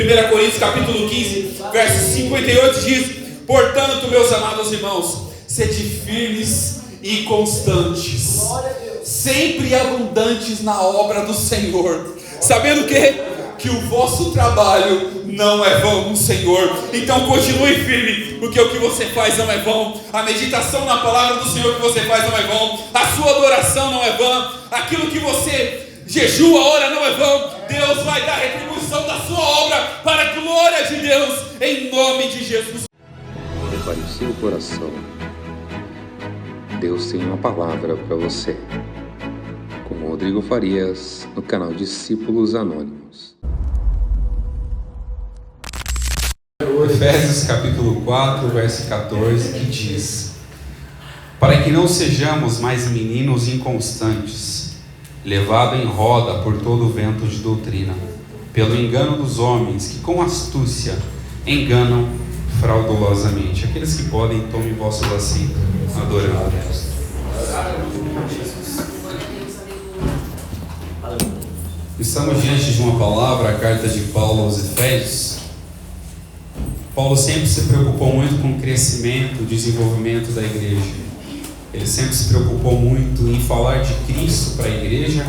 1 Coríntios capítulo 15, verso 58 diz: portanto, meus amados irmãos, sede firmes e constantes, sempre abundantes na obra do Senhor, sabendo que o vosso trabalho não é vão no Senhor. Então continue firme, porque o que você faz não é vão. A meditação na palavra do Senhor que você faz não é vão. A sua adoração não é vã. Aquilo que você jejua, ora, não é vão. Deus vai dar retribuição da sua obra para a glória de Deus, em nome de Jesus. Prepare o seu coração. Deus tem uma palavra para você. Com Rodrigo Farias, no canal Discípulos Anônimos. Efésios capítulo 4, verso 14, que diz: para que não sejamos mais meninos inconstantes, levados em roda por todo o vento de doutrina, pelo engano dos homens que com astúcia enganam fraudulosamente. Aqueles que podem, tomem vosso assento, adorando a Deus. Estamos diante de uma palavra, a carta de Paulo aos Efésios. Paulo sempre se preocupou muito com o crescimento, o desenvolvimento da igreja. Ele sempre se preocupou muito em falar de Cristo para a igreja,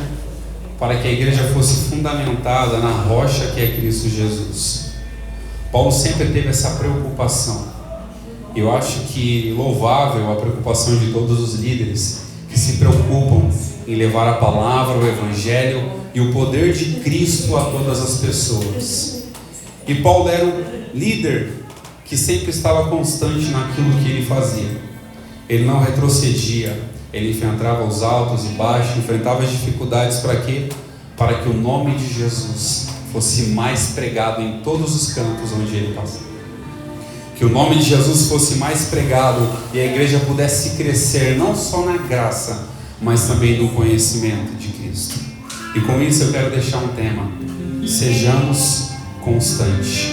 para que a igreja fosse fundamentada na rocha que é Cristo Jesus. Paulo sempre teve essa preocupação. Eu acho que louvável a preocupação de todos os líderes que se preocupam em levar a palavra, o evangelho e o poder de Cristo a todas as pessoas. E Paulo era um líder que sempre estava constante naquilo que ele fazia. Ele não retrocedia, ele enfrentava os altos e baixos, enfrentava as dificuldades para quê? Para que o nome de Jesus fosse mais pregado em todos os campos onde ele passava. Que o nome de Jesus fosse mais pregado e a igreja pudesse crescer não só na graça, mas também no conhecimento de Cristo. E com isso eu quero deixar um tema: sejamos constantes.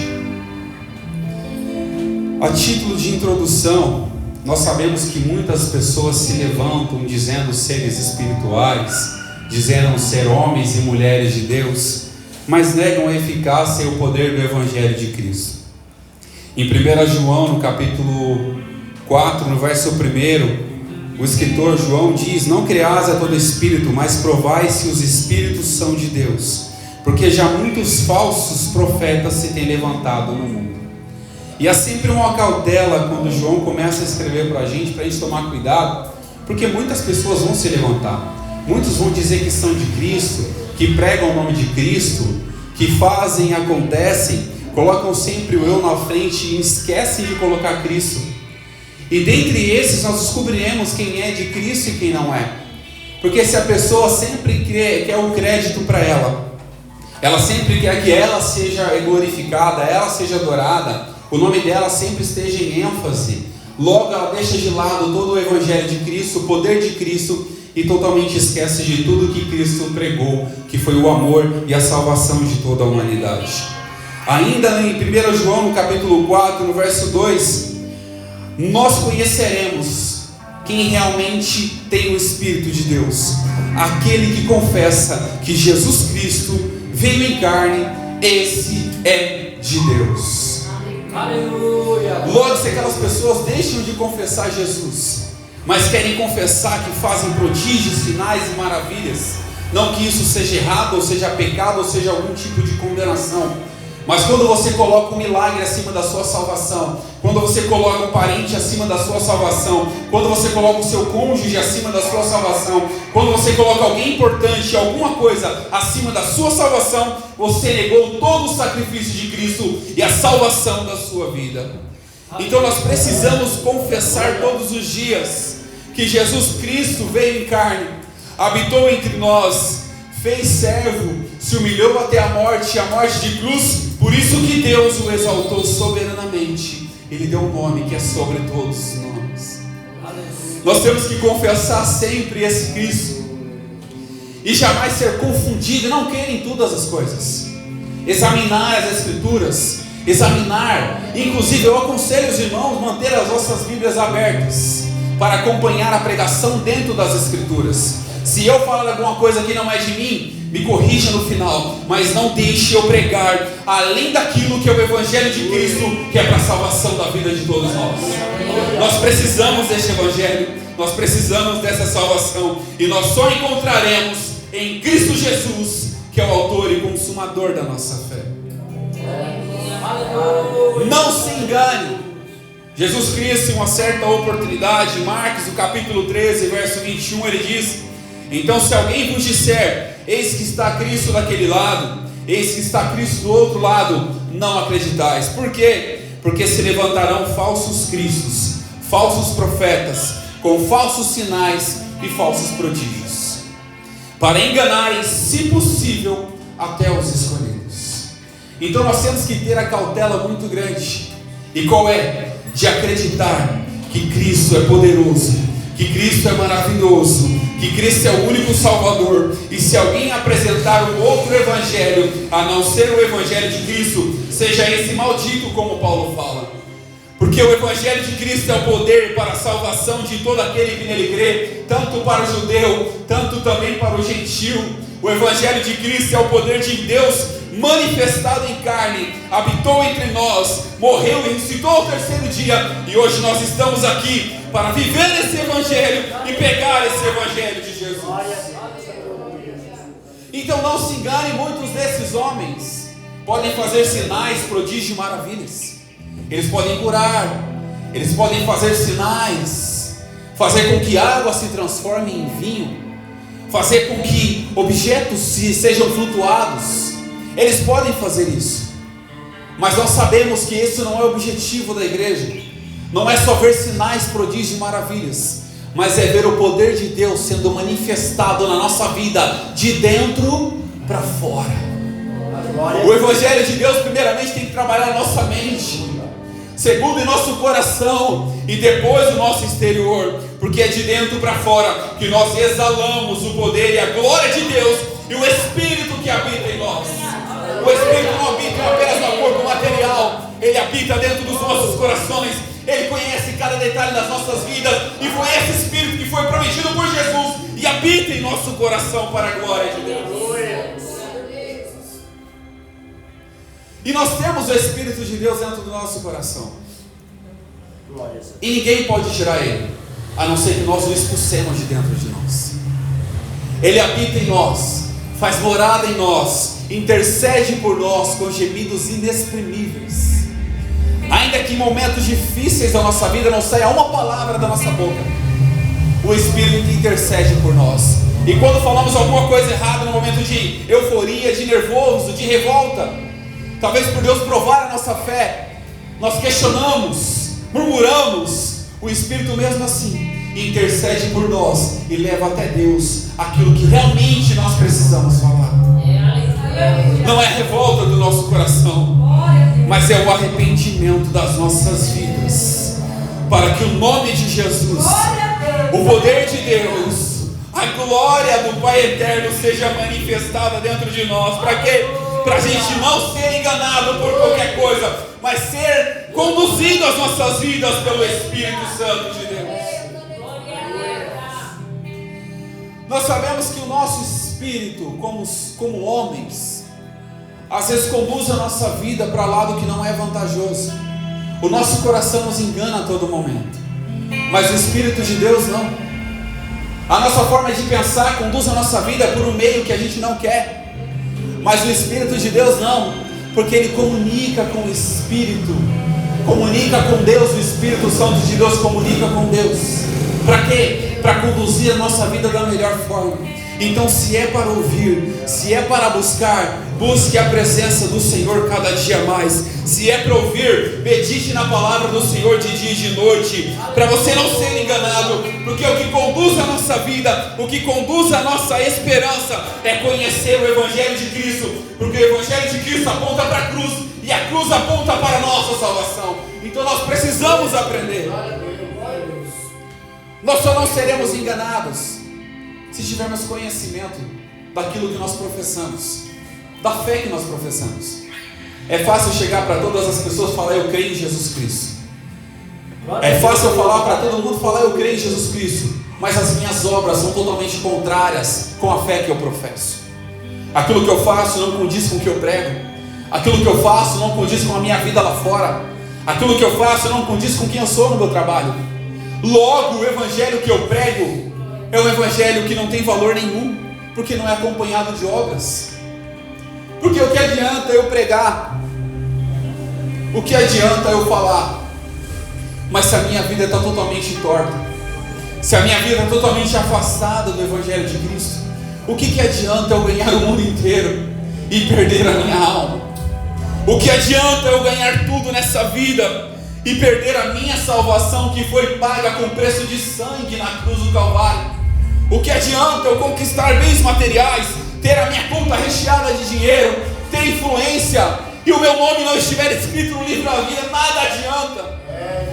A título de introdução, nós sabemos que muitas pessoas se levantam dizendo seres espirituais, dizendo ser homens e mulheres de Deus, mas negam a eficácia e o poder do Evangelho de Cristo. Em 1 João, no capítulo 4, no verso 1, o escritor João diz: não creais a todo espírito, mas provai se os espíritos são de Deus, porque já muitos falsos profetas se têm levantado no mundo. E há sempre uma cautela quando João começa a escrever para a gente tomar cuidado, porque muitas pessoas vão se levantar, muitos vão dizer que são de Cristo, que pregam o nome de Cristo, que fazem e acontecem, colocam sempre o eu na frente e esquecem de colocar Cristo. E dentre esses nós descobriremos quem é de Cristo e quem não é, porque se a pessoa sempre quer o crédito para ela sempre quer que ela seja glorificada, ela seja adorada, o nome dela sempre esteja em ênfase, logo ela deixa de lado todo o evangelho de Cristo, o poder de Cristo, e totalmente esquece de tudo que Cristo pregou, que foi o amor e a salvação de toda a humanidade. Ainda em 1 João, no capítulo 4, no verso 2, nós conheceremos quem realmente tem o Espírito de Deus, aquele que confessa que Jesus Cristo veio em carne, esse é de Deus. Aleluia. Logo, se aquelas pessoas deixam de confessar Jesus, mas querem confessar que fazem prodígios, sinais e maravilhas, não que isso seja errado, ou seja pecado, ou seja algum tipo de condenação, mas quando você coloca um milagre acima da sua salvação, quando você coloca um parente acima da sua salvação, quando você coloca o seu cônjuge acima da sua salvação, quando você coloca alguém importante, alguma coisa acima da sua salvação, você negou todo o sacrifício de Cristo e a salvação da sua vida. Então nós precisamos confessar todos os dias que Jesus Cristo veio em carne, habitou entre nós, fez servo, se humilhou até a morte de cruz. Por isso que Deus o exaltou soberanamente. Ele deu um nome que é sobre todos os nomes. Nós temos que confessar sempre esse Cristo e jamais ser confundido, não querem todas as coisas, examinar as escrituras, inclusive eu aconselho os irmãos manter as nossas Bíblias abertas para acompanhar a pregação dentro das escrituras. Se eu falar alguma coisa que não é de mim, me corrija no final, mas não deixe eu pregar além daquilo que é o Evangelho de Cristo, que é para a salvação da vida de todos nós. Nós precisamos deste Evangelho, nós precisamos dessa salvação, e nós só encontraremos em Cristo Jesus, que é o autor e consumador da nossa fé. Não se engane. Jesus Cristo, em uma certa oportunidade, em Marcos, no capítulo 13, verso 21, ele diz: então se alguém vos disser, eis que está Cristo daquele lado, eis que está Cristo do outro lado, não acreditais. Por quê? Porque se levantarão falsos cristos, falsos profetas, com falsos sinais e falsos prodígios, para enganarem, se possível, até os escolhidos. Então nós temos que ter a cautela muito grande. E qual é? De acreditar que Cristo é poderoso, que Cristo é maravilhoso, que Cristo é o único Salvador. E se alguém apresentar um outro evangelho a não ser o evangelho de Cristo, seja esse maldito, como Paulo fala. Porque o evangelho de Cristo é o poder para a salvação de todo aquele que nele crê, tanto para o judeu, tanto também para o gentil. O evangelho de Cristo é o poder de Deus manifestado em carne, habitou entre nós, morreu e ressuscitou ao terceiro dia, e hoje nós estamos aqui para viver esse evangelho e pegar esse evangelho de Jesus. Então não se engane, muitos desses homens podem fazer sinais, prodígios e maravilhas. Eles podem curar, eles podem fazer sinais, fazer com que água se transforme em vinho, fazer com que objetos sejam flutuados. Eles podem fazer isso, mas nós sabemos que esse não é o objetivo da igreja. Não é só ver sinais, prodígios e maravilhas, mas é ver o poder de Deus sendo manifestado na nossa vida, de dentro para fora. O Evangelho de Deus primeiramente tem que trabalhar na nossa mente, segundo em nosso coração, e depois no nosso exterior, porque é de dentro para fora que nós exalamos o poder e a glória de Deus e o Espírito que habita em nós. O Espírito não habita apenas no corpo material, ele habita dentro dos nossos corações. Ele conhece cada detalhe das nossas vidas, e foi esse Espírito que foi prometido por Jesus e habita em nosso coração para a glória de Deus. E nós temos o Espírito de Deus dentro do nosso coração, e ninguém pode tirar ele, a não ser que nós o expulsemos de dentro de nós. Ele habita em nós, faz morada em nós, intercede por nós com gemidos inexprimíveis. Ainda que em momentos difíceis da nossa vida não saia uma palavra da nossa boca, o Espírito intercede por nós. E quando falamos alguma coisa errada no momento de euforia, de nervoso, de revolta, talvez por Deus provar a nossa fé, nós questionamos, murmuramos, o Espírito mesmo assim intercede por nós e leva até Deus aquilo que realmente nós precisamos falar. Não é a revolta do nosso coração, mas é o arrependimento das nossas vidas, para que o nome de Jesus, o poder de Deus, a glória do Pai Eterno seja manifestada dentro de nós. Para quê? Para a gente não ser enganado por qualquer coisa, mas ser conduzido às nossas vidas pelo Espírito Santo de Deus. Nós sabemos que o nosso espírito, como homens, às vezes conduz a nossa vida para lado que não é vantajoso. O nosso coração nos engana a todo momento, mas o Espírito de Deus não. A nossa forma de pensar conduz a nossa vida por um meio que a gente não quer, mas o Espírito de Deus não, porque ele comunica com o Espírito, comunica com Deus. O Espírito Santo de Deus comunica com Deus. Para quê? Para conduzir a nossa vida da melhor forma. Então, se é para ouvir, se é para buscar, busque a presença do Senhor cada dia mais. Se é para ouvir, medite na palavra do Senhor de dia e de noite, para você não ser enganado, porque o que conduz a nossa vida, o que conduz a nossa esperança é conhecer o Evangelho de Cristo, porque o Evangelho de Cristo aponta para a cruz, e a cruz aponta para a nossa salvação. Então nós precisamos aprender. Nós só não seremos enganados se tivermos conhecimento daquilo que nós professamos, da fé que nós professamos. É fácil chegar para todas as pessoas e falar: eu creio em Jesus Cristo. É fácil eu falar para todo mundo, falar eu creio em Jesus Cristo, mas as minhas obras são totalmente contrárias com a fé que eu professo. Aquilo que eu faço não condiz com o que eu prego. Aquilo que eu faço não condiz com a minha vida lá fora. Aquilo que eu faço não condiz com quem eu sou no meu trabalho. Logo, o evangelho que eu prego é um evangelho que não tem valor nenhum, porque não é acompanhado de obras. Porque o que adianta eu pregar? O que adianta eu falar? Mas se a minha vida está totalmente torta, se a minha vida está totalmente afastada do evangelho de Cristo, o que adianta eu ganhar o mundo inteiro e perder a minha alma? O que adianta eu ganhar tudo nessa vida e perder a minha salvação, que foi paga com preço de sangue na cruz do Calvário? O que adianta eu conquistar bens materiais, ter a minha conta recheada de dinheiro, ter influência, e o meu nome não estiver escrito no livro da vida? Nada adianta.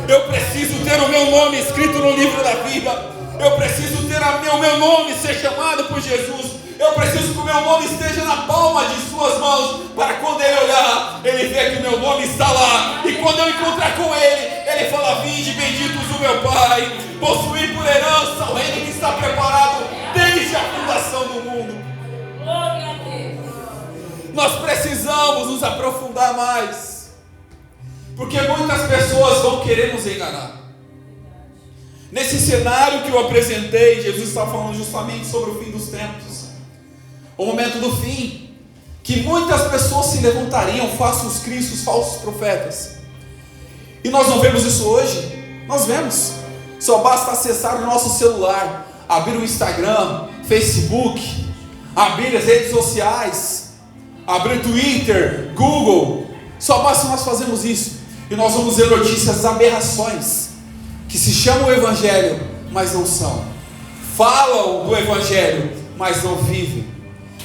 Eu preciso ter o meu nome escrito no livro da vida. Eu preciso ter o meu nome ser chamado por Jesus. Eu preciso que o meu nome esteja na palma de suas mãos, para quando ele olhar, ele ver que o meu nome está lá. E quando eu encontrar com ele, ele fala: vinde benditos do meu Pai, possuir por herança o reino que está preparado desde a fundação do mundo. Nós precisamos nos aprofundar mais, porque muitas pessoas vão querer nos enganar. Nesse cenário que eu apresentei, Jesus está falando justamente sobre o fim dos tempos, o momento do fim, que muitas pessoas se levantariam, falsos cristos, falsos profetas. E nós não vemos isso hoje? Nós vemos. Só basta acessar o nosso celular, abrir o Instagram, Facebook, abrir as redes sociais, abrir Twitter, Google. Só basta nós fazermos isso e nós vamos ver notícias, aberrações, que se chamam o Evangelho, mas não são. Falam do Evangelho, mas não vivem.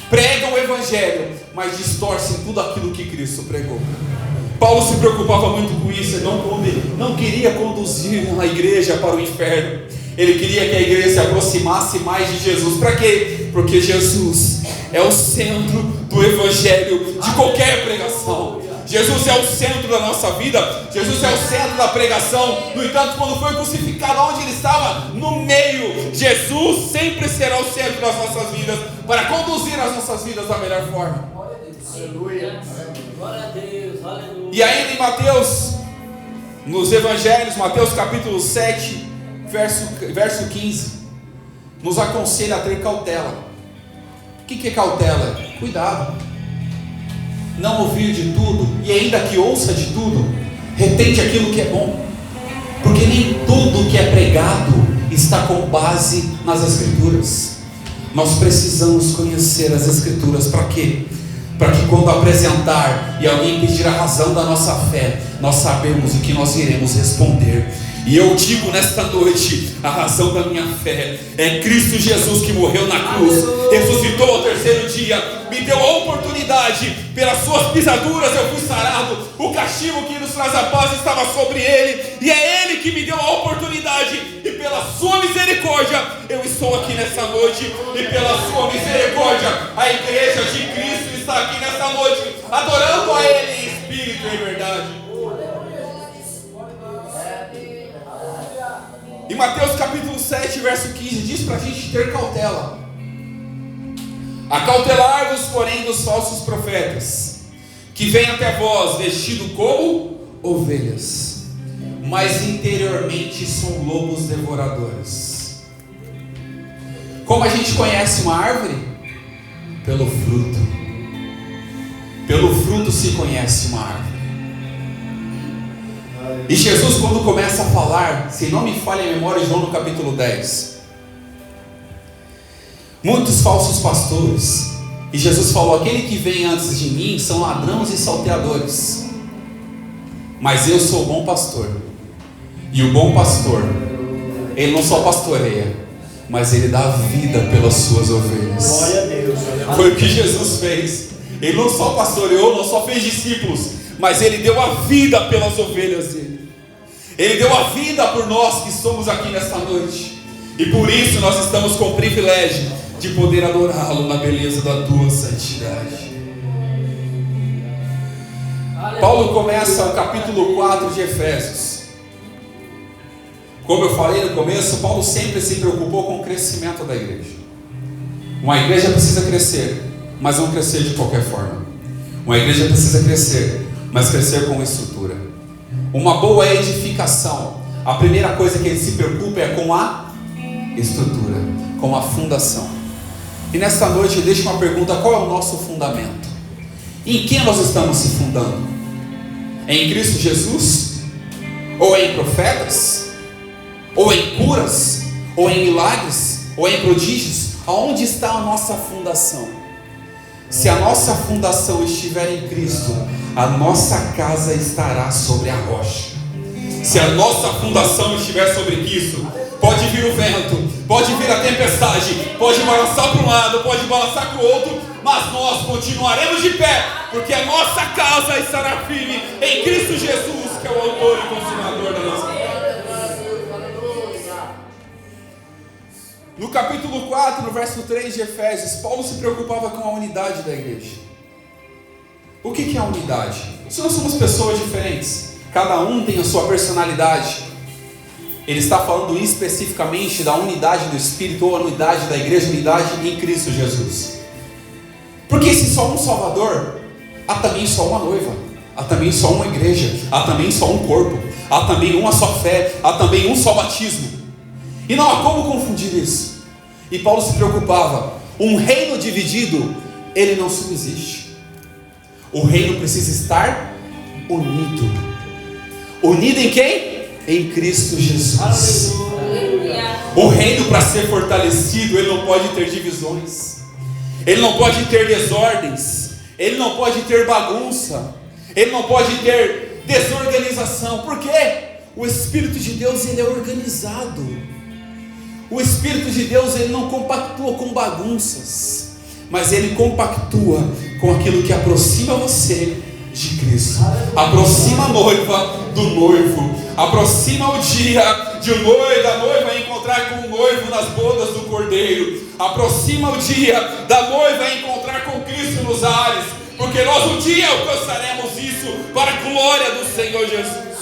Pregam o Evangelho, mas distorcem tudo aquilo que Cristo pregou. Paulo se preocupava muito com isso. Ele não queria conduzir a igreja para o inferno. Ele queria que a igreja se aproximasse mais de Jesus. Para quê? Porque Jesus é o centro do Evangelho, de qualquer pregação. Jesus é o centro da nossa vida. Jesus é o centro da pregação. No entanto, quando foi crucificado, onde ele estava? No meio. Jesus sempre será o centro das nossas vidas, para conduzir as nossas vidas da melhor forma. Aleluia. Glória a Deus. Aleluia. E ainda em Mateus, nos Evangelhos, Mateus capítulo 7, verso 15, nos aconselha a ter cautela. O que é cautela? Cuidado. Não ouvir de tudo, e ainda que ouça de tudo, retente aquilo que é bom, porque nem tudo que é pregado está com base nas Escrituras. Nós precisamos conhecer as Escrituras. Para quê? Para que quando apresentar e alguém pedir a razão da nossa fé, nós sabemos o que nós iremos responder. E eu digo nesta noite, a razão da minha fé é Cristo Jesus, que morreu na cruz, ressuscitou ao terceiro dia, me deu a oportunidade, pelas suas pisaduras eu fui sarado, o castigo que nos traz a paz estava sobre ele, e é ele que me deu a oportunidade, e pela sua misericórdia eu estou aqui nessa noite, e pela sua misericórdia a igreja de Cristo está aqui nessa noite, adorando a ele em espírito e em verdade. Em Mateus capítulo 7, verso 15, diz para a gente ter cautela. Acautelai-vos, porém, dos falsos profetas, que vêm até vós vestidos como ovelhas, mas interiormente são lobos devoradores. Como a gente conhece uma árvore? Pelo fruto. Pelo fruto se conhece uma árvore. E Jesus, quando começa a falar, se não me falha a memória, João no capítulo 10, muitos falsos pastores, e Jesus falou: aquele que vem antes de mim são ladrões e salteadores, mas eu sou o bom pastor. E o bom pastor, ele não só pastoreia, mas ele dá vida pelas suas ovelhas. Glória a Deus. Foi o que Jesus fez. Ele não só pastoreou, não só fez discípulos, mas ele deu a vida pelas ovelhas dele. Ele deu a vida por nós que estamos aqui nesta noite. E por isso nós estamos com o privilégio de poder adorá-lo na beleza da tua santidade. Paulo começa o capítulo 4 de Efésios Como eu falei no começo, Paulo sempre se preocupou com o crescimento da igreja. Uma igreja precisa crescer, mas não crescer de qualquer forma. Uma igreja precisa crescer, mas crescer com estrutura. Uma boa edificação, a primeira coisa que ele se preocupa é com a estrutura, com a fundação. E nesta noite eu deixo uma pergunta: qual é o nosso fundamento? Em quem nós estamos se fundando? É em Cristo Jesus? Ou é em profetas? Ou em curas? Ou em milagres? Ou em prodígios? Aonde está a nossa fundação? Se a nossa fundação estiver em Cristo, a nossa casa estará sobre a rocha. Se a nossa fundação estiver sobre Cristo, pode vir o vento, pode vir a tempestade, pode balançar para um lado, pode balançar para o outro, mas nós continuaremos de pé, porque a nossa casa estará firme em Cristo Jesus, que é o autor e consumador da nossa fé. No capítulo 4, no verso 3 de Efésios, Paulo se preocupava com a unidade da igreja. O que é a unidade? Se nós somos pessoas diferentes, cada um tem a sua personalidade, ele está falando especificamente da unidade do Espírito, ou a unidade da igreja, unidade em Cristo Jesus. Porque se só um Salvador, há também só uma noiva, há também só uma igreja, há também só um corpo, há também uma só fé, há também um só batismo. E não há como confundir isso. E Paulo se preocupava: um reino dividido, ele não subsiste. O reino precisa estar unido. Unido em quem? Em Cristo Jesus. O reino, para ser fortalecido, ele não pode ter divisões, ele não pode ter desordens, ele não pode ter bagunça, ele não pode ter desorganização. Por quê? O Espírito de Deus, ele é organizado. O Espírito de Deus, ele não compactua com bagunças, mas ele compactua com aquilo que aproxima você de Cristo. Aproxima a noiva do noivo, aproxima o dia de um noivo, da noiva encontrar com o noivo nas bodas do Cordeiro, aproxima o dia da noiva encontrar com Cristo nos ares, porque nós um dia alcançaremos isso para a glória do Senhor Jesus.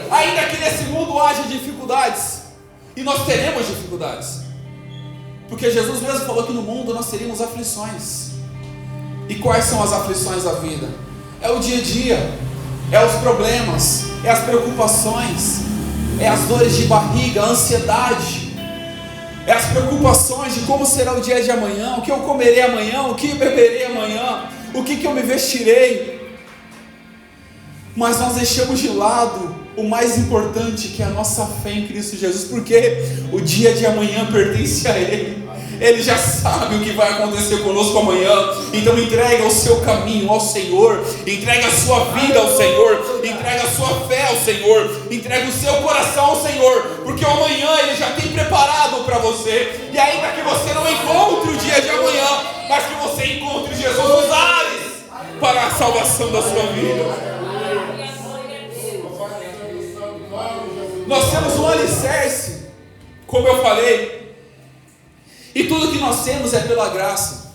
Ainda que nesse mundo haja dificuldades, e nós teremos dificuldades, porque Jesus mesmo falou que no mundo nós teríamos aflições. E quais são as aflições da vida? É o dia a dia, é os problemas, é as preocupações, é as dores de barriga, a ansiedade, é as preocupações de como será o dia de amanhã, o que eu comerei amanhã, o que eu beberei amanhã, o que eu me vestirei. Mas nós deixamos de lado o mais importante, que é a nossa fé em Cristo Jesus, porque o dia de amanhã pertence a Ele. Ele já sabe o que vai acontecer conosco amanhã. Então entrega o seu caminho ao Senhor, entrega a sua vida ao Senhor, entrega a sua fé ao Senhor, entrega o seu coração ao Senhor, porque o amanhã Ele já tem preparado para você. E ainda que você não encontre o dia de amanhã, mas que você encontre Jesus nos ares para a salvação da sua vida. Nós temos um alicerce, como eu falei, e tudo que nós temos é pela graça,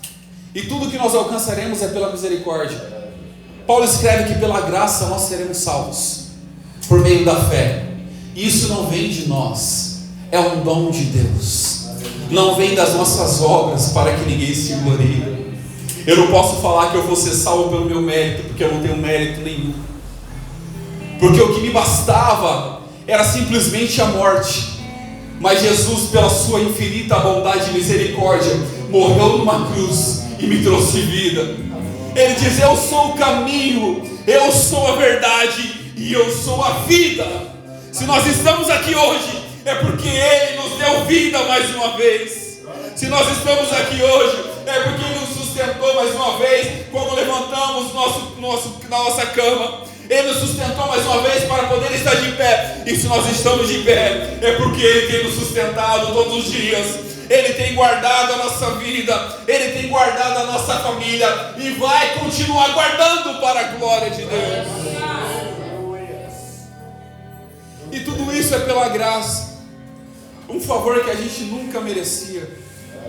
e tudo que nós alcançaremos é pela misericórdia. Paulo escreve que pela graça nós seremos salvos, por meio da fé. E isso não vem de nós, é um dom de Deus, não vem das nossas obras para que ninguém se glorie. Eu não posso falar que eu vou ser salvo pelo meu mérito, porque eu não tenho mérito nenhum, porque o que me bastava era simplesmente a morte. Mas Jesus, pela sua infinita bondade e misericórdia, morreu numa cruz e me trouxe vida. Ele diz: eu sou o caminho, eu sou a verdade e eu sou a vida. Se nós estamos aqui hoje, é porque Ele nos deu vida mais uma vez. Se nós estamos aqui hoje, é porque Ele nos sustentou mais uma vez, quando levantamos da nossa cama. Ele nos sustentou mais uma vez para poder estar de pé. E se nós estamos de pé, é porque Ele tem nos sustentado todos os dias. Ele tem guardado a nossa vida, Ele tem guardado a nossa família, e vai continuar guardando para a glória de Deus. E tudo isso é pela graça, um favor que a gente nunca merecia,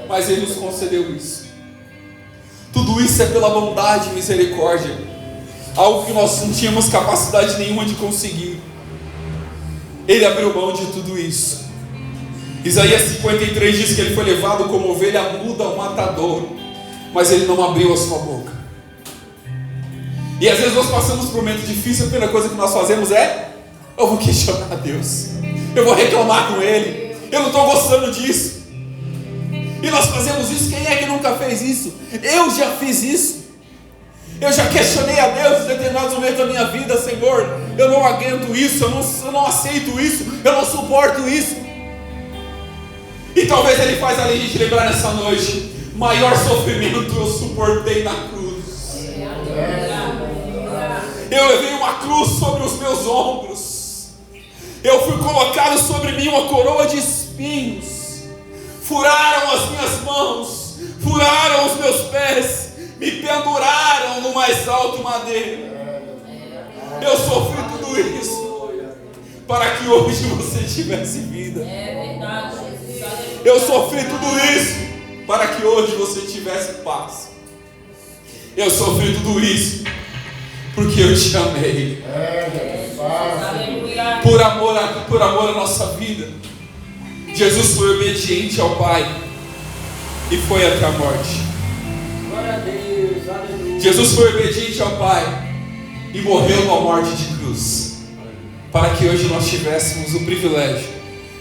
mas Ele nos concedeu isso. Tudo isso é pela bondade e misericórdia, algo que nós não tínhamos capacidade nenhuma de conseguir. Ele abriu mão de tudo isso. Isaías 53 diz que ele foi levado como ovelha muda ao matadouro, mas ele não abriu a sua boca. E às vezes nós passamos por um momento difícil, a primeira coisa que nós fazemos é: eu vou questionar a Deus, eu vou reclamar com Ele, eu não estou gostando disso. E nós fazemos isso. Quem é que nunca fez isso? Eu já fiz isso. Eu já questionei a Deus em determinados momentos da minha vida: Senhor, eu não aguento isso, eu não aceito isso, eu não suporto isso. E talvez Ele faz a gente lembrar nessa noite: maior sofrimento eu suportei na cruz. Eu levei uma cruz sobre os meus ombros. Eu fui colocado sobre mim uma coroa de espinhos. Furaram as minhas mãos, furaram os meus pés, me penduraram no mais alto madeiro. Eu sofri tudo isso para que hoje você tivesse vida. Eu sofri tudo isso para que hoje você tivesse paz. Eu sofri tudo isso porque eu te amei. Por amor à nossa vida, Jesus foi obediente ao Pai e foi até a morte. Jesus foi obediente ao Pai e morreu numa morte de cruz, para que hoje nós tivéssemos o privilégio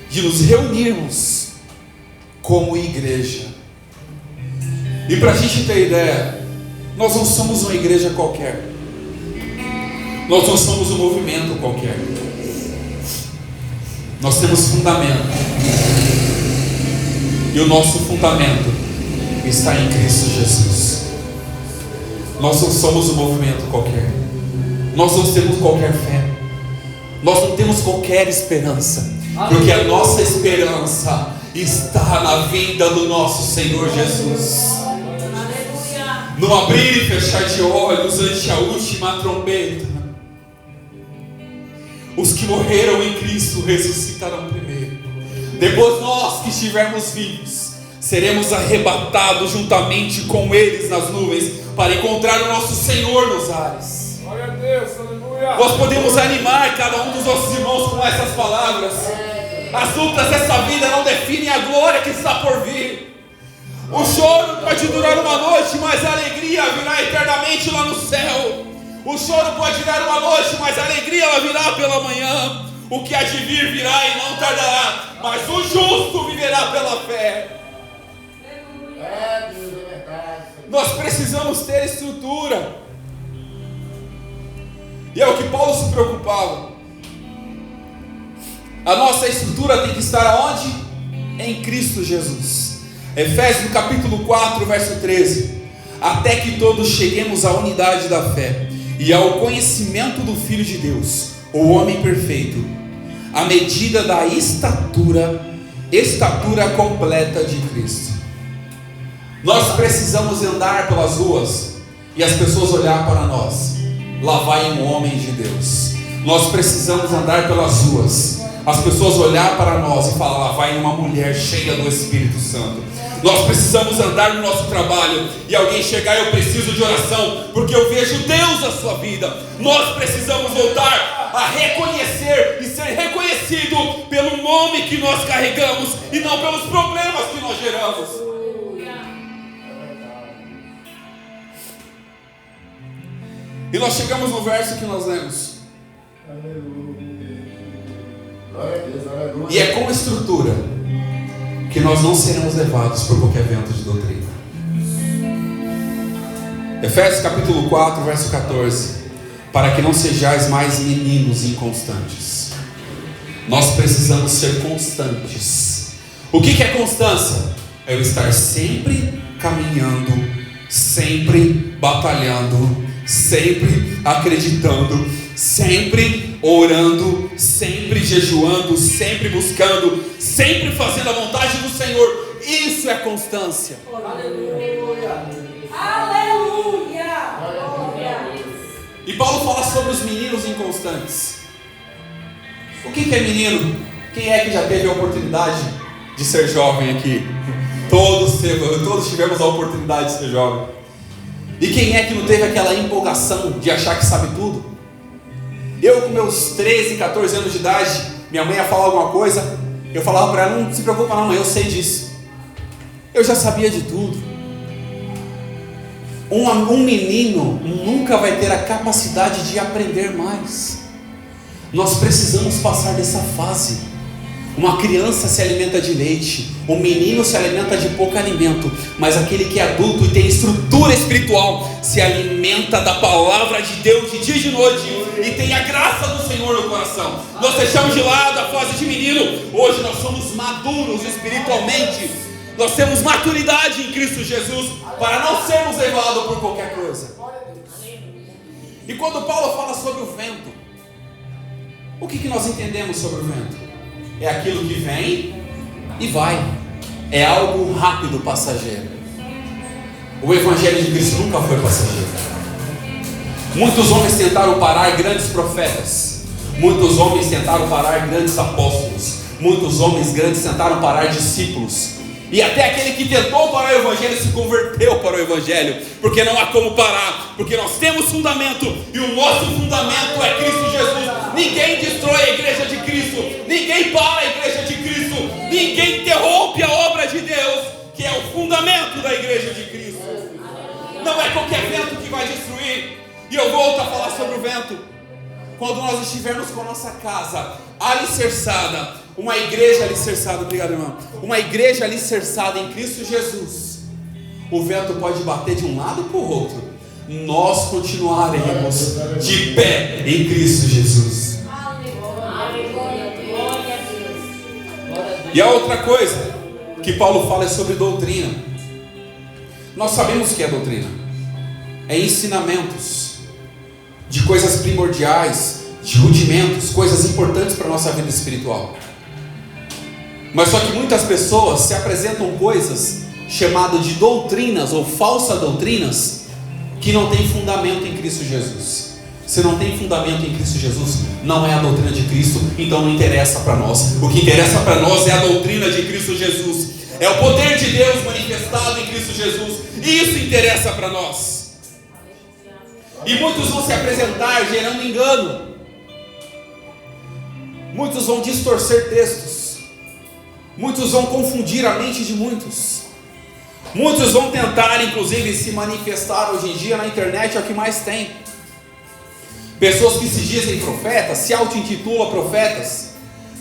de nos reunirmos como igreja. E para a gente ter ideia, nós não somos uma igreja qualquer, nós não somos um movimento qualquer. Nós temos fundamento, e o nosso fundamento está em Cristo Jesus. Nós não somos um movimento qualquer, nós não temos qualquer fé, nós não temos qualquer esperança, porque a nossa esperança está na vinda do nosso Senhor Jesus. No abrir e fechar de olhos ante a última trombeta, os que morreram em Cristo ressuscitarão primeiro. Depois nós que estivermos vivos seremos arrebatados juntamente com eles nas nuvens, para encontrar o nosso Senhor nos ares. Glória a Deus, aleluia. Nós podemos animar cada um dos nossos irmãos com essas palavras. As lutas dessa vida não definem a glória que está por vir. O choro pode durar uma noite, mas a alegria virá eternamente lá no céu. O choro pode durar uma noite, mas a alegria ela virá pela manhã. O que há de vir virá e não tardará, mas o justo viverá pela fé. Nós precisamos ter estrutura, e é o que Paulo se preocupava. A nossa estrutura tem que estar aonde? Em Cristo Jesus. Efésios capítulo 4, verso 13: até que todos cheguemos à unidade da fé e ao conhecimento do Filho de Deus, o homem perfeito, à medida da estatura completa de Cristo. Nós precisamos andar pelas ruas e as pessoas olhar para nós: lá vai um homem de Deus. Nós precisamos andar pelas ruas, as pessoas olhar para nós e falar: lá vai uma mulher cheia do Espírito Santo. Nós precisamos andar no nosso trabalho e alguém chegar: eu preciso de oração, porque eu vejo Deus na sua vida. Nós precisamos voltar a reconhecer e ser reconhecido pelo nome que nós carregamos e não pelos problemas que nós geramos. E nós chegamos no verso que nós lemos. E é com estrutura que nós não seremos levados por qualquer vento de doutrina. Efésios capítulo 4, verso 14: para que não sejais mais meninos inconstantes. Nós precisamos ser constantes. O que é constância? É eu estar sempre caminhando, sempre batalhando, sempre acreditando, sempre orando, sempre jejuando, sempre buscando, sempre fazendo a vontade do Senhor. Isso é constância. Aleluia. Aleluia. E Paulo fala sobre os meninos inconstantes. O que é menino? Quem é que já teve a oportunidade de ser jovem aqui? Todos tivemos a oportunidade de ser jovem. E quem é que não teve aquela empolgação de achar que sabe tudo? Eu, com meus 13, 14 anos de idade, Minha mãe ia falar alguma coisa, eu falava para ela: não se preocupa não, mãe, eu sei disso. Eu já sabia de tudo. Um menino nunca vai ter a capacidade de aprender mais. Nós precisamos passar dessa fase. Uma criança se alimenta de leite, um menino se alimenta de pouco alimento, mas aquele que é adulto e tem estrutura espiritual se alimenta da palavra de Deus de dia e de noite e tem a graça do Senhor no coração. Nós deixamos de lado a fase de menino. Hoje nós somos maduros espiritualmente. Nós temos maturidade em Cristo Jesus para não sermos levados por qualquer coisa. E quando Paulo fala sobre o vento, o que nós entendemos sobre o vento? É aquilo que vem e vai. É algo rápido, passageiro. O Evangelho de Cristo nunca foi passageiro. Muitos homens tentaram parar grandes profetas. Muitos homens tentaram parar grandes apóstolos. Muitos homens grandes tentaram parar discípulos. E até aquele que tentou parar o Evangelho se converteu para o Evangelho. Porque não há como parar. Porque nós temos fundamento. E o nosso fundamento é Cristo Jesus. Ninguém destrói a igreja de Cristo. Ninguém para a igreja de Cristo. Ninguém interrompe a obra de Deus, que é o fundamento da igreja de Cristo. Não é qualquer vento que vai destruir. E eu volto a falar sobre o vento. Quando nós estivermos com a nossa casa alicerçada, uma igreja alicerçada, obrigado, irmão. Uma igreja alicerçada em Cristo Jesus, o vento pode bater de um lado para o outro. Nós continuaremos de pé em Cristo Jesus. E a outra coisa que Paulo fala é sobre doutrina. Nós sabemos o que é doutrina. É ensinamentos de coisas primordiais, de rudimentos, coisas importantes para a nossa vida espiritual. Mas só que muitas pessoas se apresentam coisas chamadas de doutrinas ou falsas doutrinas que não tem fundamento em Cristo Jesus. Se não tem fundamento em Cristo Jesus, não é a doutrina de Cristo, então não interessa para nós. O que interessa para nós é a doutrina de Cristo Jesus. É o poder de Deus manifestado em Cristo Jesus. E isso interessa para nós. E muitos vão se apresentar gerando engano. Muitos vão distorcer textos. Muitos vão confundir a mente de muitos. Muitos vão tentar, inclusive, se manifestar hoje em dia na internet, é o que mais tem. Pessoas que se dizem profetas, se auto-intitulam profetas,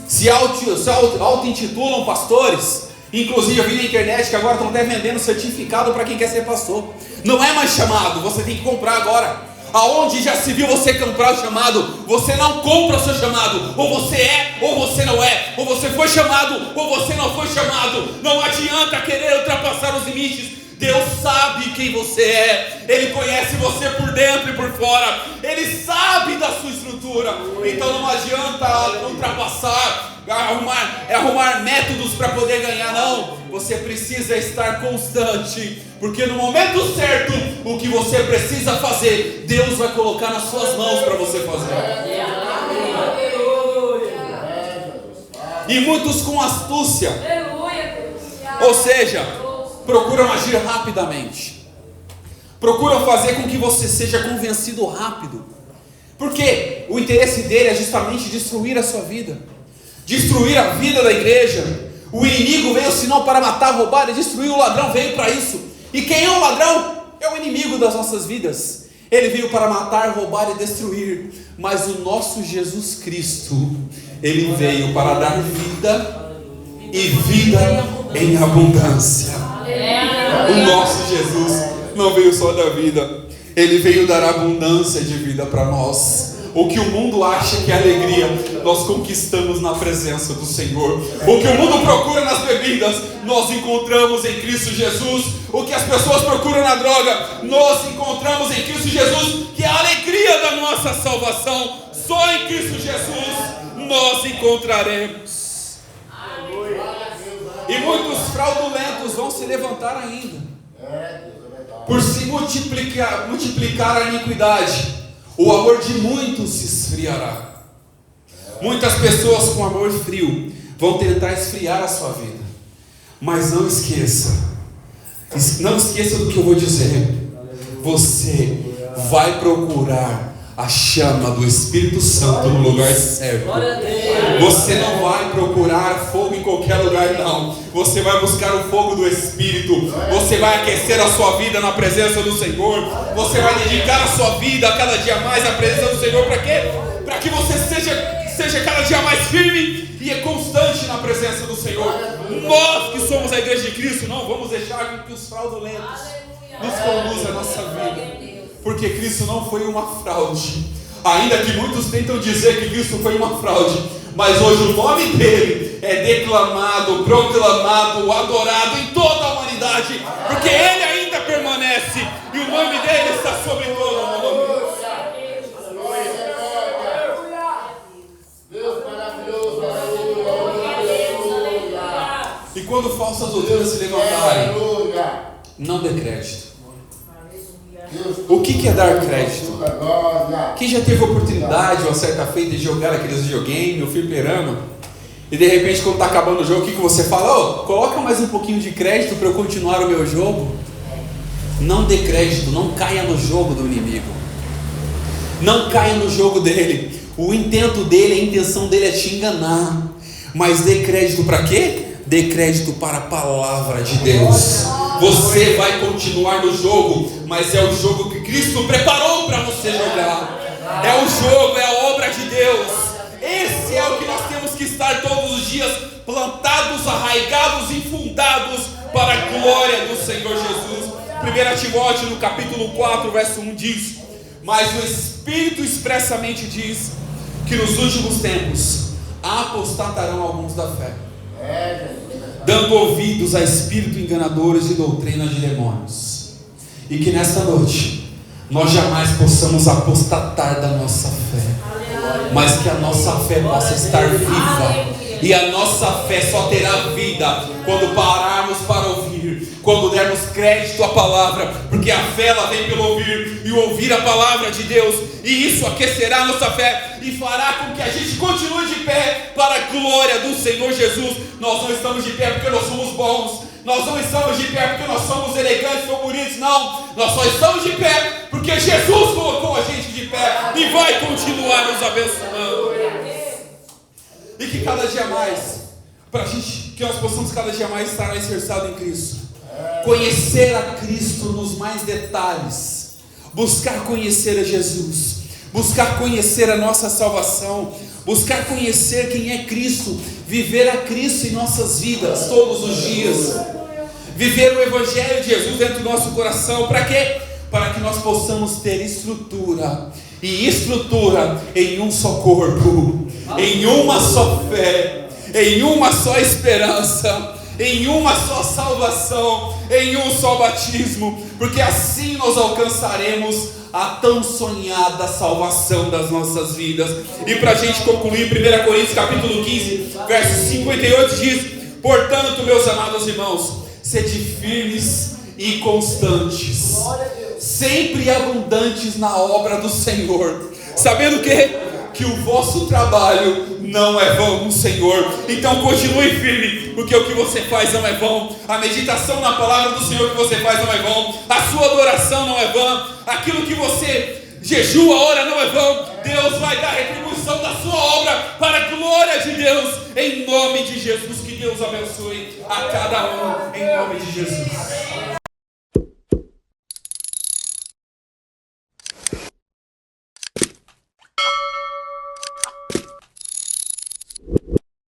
se auto-intitulam pastores. Inclusive eu vi na internet que agora estão até vendendo certificado para quem quer ser pastor. Não é mais chamado, você tem que comprar agora. Aonde já se viu você comprar o chamado? Você não compra o seu chamado. Ou você é, ou você não é. Ou você foi chamado, ou você não foi chamado. Não adianta querer ultrapassar os limites. Deus sabe quem você é. Ele conhece você por dentro e por fora. Ele sabe da sua estrutura. Então não adianta ultrapassar, arrumar métodos para poder ganhar. Não, você precisa estar constante, porque no momento certo, o que você precisa fazer, Deus vai colocar nas suas mãos para você fazer. E muitos com astúcia, ou seja, procuram agir rapidamente, procuram fazer com que você seja convencido rápido, porque o interesse dele é justamente destruir a sua vida, destruir a vida da igreja. O inimigo veio senão para matar, roubar e destruir. O ladrão veio para isso. E quem é o ladrão? É o inimigo das nossas vidas. Ele veio para matar, roubar e destruir. Mas o nosso Jesus Cristo, Ele veio para dar vida e vida em abundância. O nosso Jesus não veio só dar vida, Ele veio dar abundância de vida para nós. O que o mundo acha que é alegria, nós conquistamos na presença do Senhor. O que o mundo procura nas bebidas, nós encontramos em Cristo Jesus. O que as pessoas procuram na droga, nós encontramos em Cristo Jesus, que é a alegria da nossa salvação. Só em Cristo Jesus nós encontraremos. E muitos fraudulentos vão se levantar ainda, por se multiplicar a iniquidade. O amor de muitos se esfriará. Muitas pessoas com amor frio vão tentar esfriar a sua vida. Mas não esqueça do que eu vou dizer. Você vai procurar a chama do Espírito Santo no lugar certo. Glória a Deus. Você não vai procurar fogo em qualquer lugar, não. Você vai buscar o fogo do Espírito. Você vai aquecer a sua vida na presença do Senhor. Você vai dedicar a sua vida a cada dia mais à presença do Senhor. Para quê? Para que você seja cada dia mais firme e constante na presença do Senhor. Nós que somos a igreja de Cristo, não vamos deixar que os fraudulentos nos conduzam a nossa vida. Porque Cristo não foi uma fraude. Ainda que muitos tentam dizer que Cristo foi uma fraude, mas hoje o nome dele é declamado, proclamado, adorado em toda a humanidade, porque ele ainda permanece e o nome dele está sobre todo o nome. E quando falsas doutrinas se levantarem, não dê crédito. O que é dar crédito? Quem já teve a oportunidade, uma certa feita, de jogar aqueles videogames, o fliperama, e de repente quando está acabando o jogo, o que você fala? Oh, coloca mais um pouquinho de crédito para eu continuar o meu jogo. Não dê crédito, não caia no jogo do inimigo. Não caia no jogo dele. O intento dele, a intenção dele é te enganar. Mas dê crédito para quê? Dê crédito para a palavra de Deus. Você vai continuar no jogo, mas é o jogo que Cristo preparou para você jogar. É o jogo, é a obra de Deus. Esse é o que nós temos que estar todos os dias, plantados, arraigados e fundados para a glória do Senhor Jesus. 1 Timóteo no capítulo 4, verso 1 diz: mas o Espírito expressamente diz que nos últimos tempos apostatarão alguns da fé, dando ouvidos a espíritos enganadores e doutrinas de demônios. E que nesta noite nós jamais possamos apostatar da nossa fé, mas que a nossa fé possa estar viva. E a nossa fé só terá vida quando pararmos para ouvir, quando dermos crédito à palavra, porque a fé ela vem pelo ouvir, e ouvir a palavra de Deus, e isso aquecerá a nossa fé e fará com que a gente continue de pé para a glória do Senhor Jesus. Nós não estamos de pé porque nós somos bons, nós não estamos de pé porque nós somos elegantes ou bonitos, não. Nós só estamos de pé porque Jesus colocou a gente de pé e vai continuar nos abençoando. E que cada dia mais, que nós possamos cada dia mais estar alicerçados em Cristo, conhecer a Cristo nos mais detalhes, buscar conhecer a Jesus, buscar conhecer a nossa salvação, buscar conhecer quem é Cristo, viver a Cristo em nossas vidas todos os dias, viver o Evangelho de Jesus dentro do nosso coração. Para quê? Para que nós possamos ter estrutura, e estrutura em um só corpo, em uma só fé, em uma só esperança, em uma só salvação, em um só batismo, porque assim nós alcançaremos a tão sonhada salvação das nossas vidas. E para a gente concluir, 1 Coríntios capítulo 15, verso 58 diz: portanto, meus amados irmãos, sede firmes e constantes, sempre abundantes na obra do Senhor, sabendo que o vosso trabalho não é vão no Senhor. Então continue firme, porque o que você faz não é vão. A meditação na palavra do Senhor que você faz não é vão. A sua adoração não é vã. Aquilo que você jejua, ora, não é vão. Deus vai dar retribuição da sua obra para a glória de Deus, em nome de Jesus. Que Deus abençoe a cada um, em nome de Jesus.